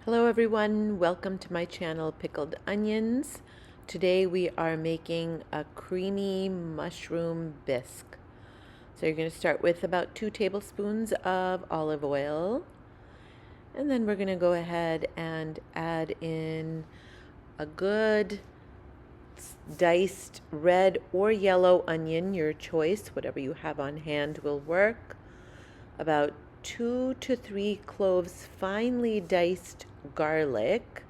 Hello everyone, welcome to my channel Pickled Onions. Today we are making a creamy mushroom bisque. So you're going to start with about 2 tablespoons of olive oil, and then we're going to go ahead and add in a good diced red or yellow onion, your choice, whatever you have on hand will work. About 2 to 3 cloves finely diced garlic,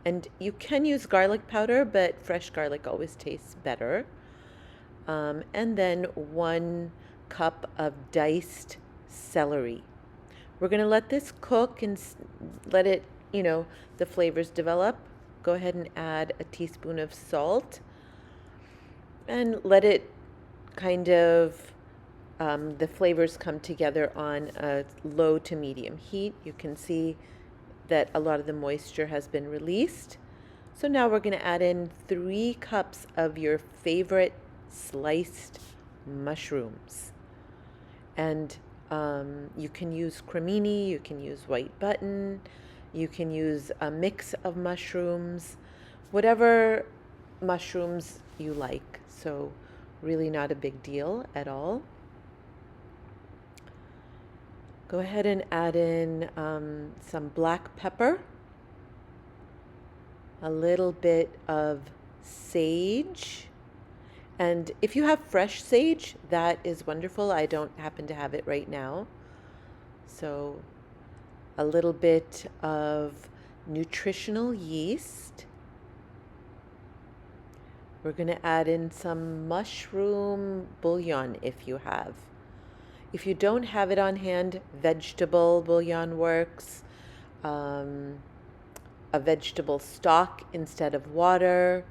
and you can use garlic powder, but fresh garlic always tastes better. And then 1 cup of diced celery. We're going to let this cook and let it, the flavors develop. Go ahead and add a teaspoon of salt and let it kind of the flavors come together on a low to medium heat. You can see that a lot of the moisture has been released. So now we're going to add in 3 cups of your favorite sliced mushrooms. And you can use cremini, you can use white button, you can use a mix of mushrooms, whatever mushrooms you like. So really not a big deal at all. Go ahead and add in some black pepper, a little bit of sage, and if you have fresh sage, that is wonderful. I don't happen to have it right now. So a little bit of nutritional yeast. We're going to add in some mushroom bouillon if you have. If you don't have it on hand, vegetable bouillon works. A vegetable stock instead of water.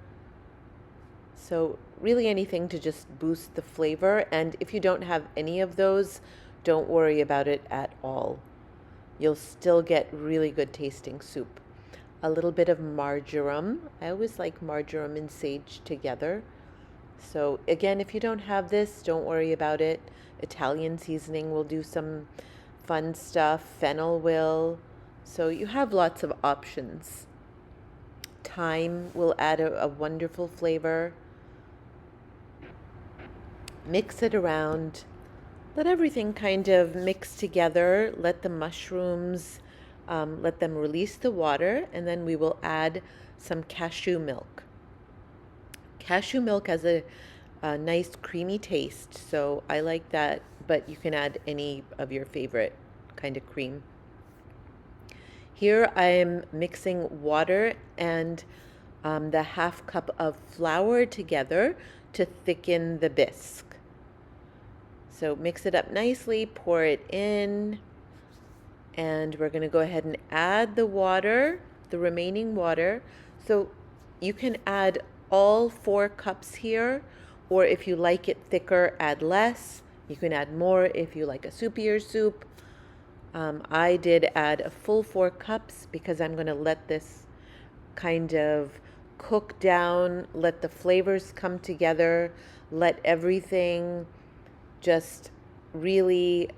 So really anything to just boost the flavor. And if you don't have any of those, don't worry about it at all. You'll still get really good tasting soup. A little bit of marjoram. I always like marjoram and sage together. So again, if you don't have this, don't worry about it. Italian seasoning will do some fun stuff. Fennel will. So you have lots of options. Thyme will add a wonderful flavor. Mix it around. Let everything kind of mix together. Let the mushrooms, let them release the water, and then we will add some cashew milk. Cashew milk has a nice creamy taste, so I like that, but you can add any of your favorite kind of cream. Here I am mixing water and the ½ cup of flour together to thicken the bisque. So mix it up nicely, pour it in, and we're going to go ahead and add the water, the remaining water. So you can add all 4 cups here, or if you like it thicker, add less. You can add more if you like a soupier soup. I did add a full 4 cups because I'm going to let this kind of cook down, let the flavors come together, let everything just really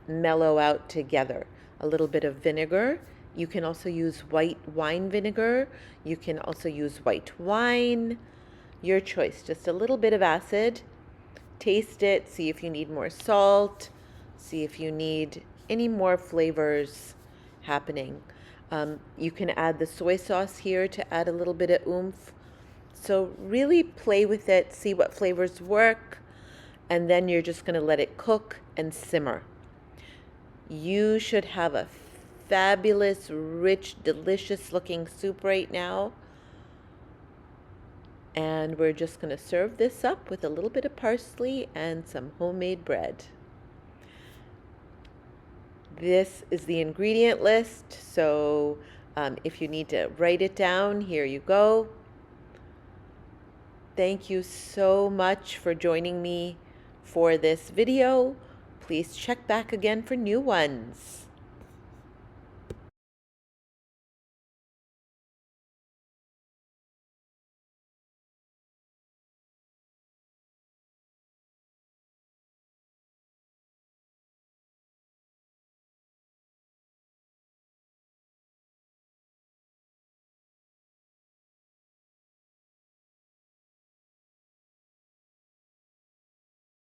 mellow out together. A little bit of vinegar. You can also use white wine vinegar. You can also use white wine. Your choice. Just a little bit of acid. Taste it. See if you need more salt. See if you need any more flavors happening. You can add the soy sauce here to add a little bit of oomph. So really play with it. See what flavors work. And then you're just going to let it cook and simmer. You should have a fabulous, rich, delicious looking soup right now. And we're just going to serve this up with a little bit of parsley and some homemade bread. This is the ingredient list, so if you need to write it down, here you go. Thank you so much for joining me for this video. Please check back again for new ones.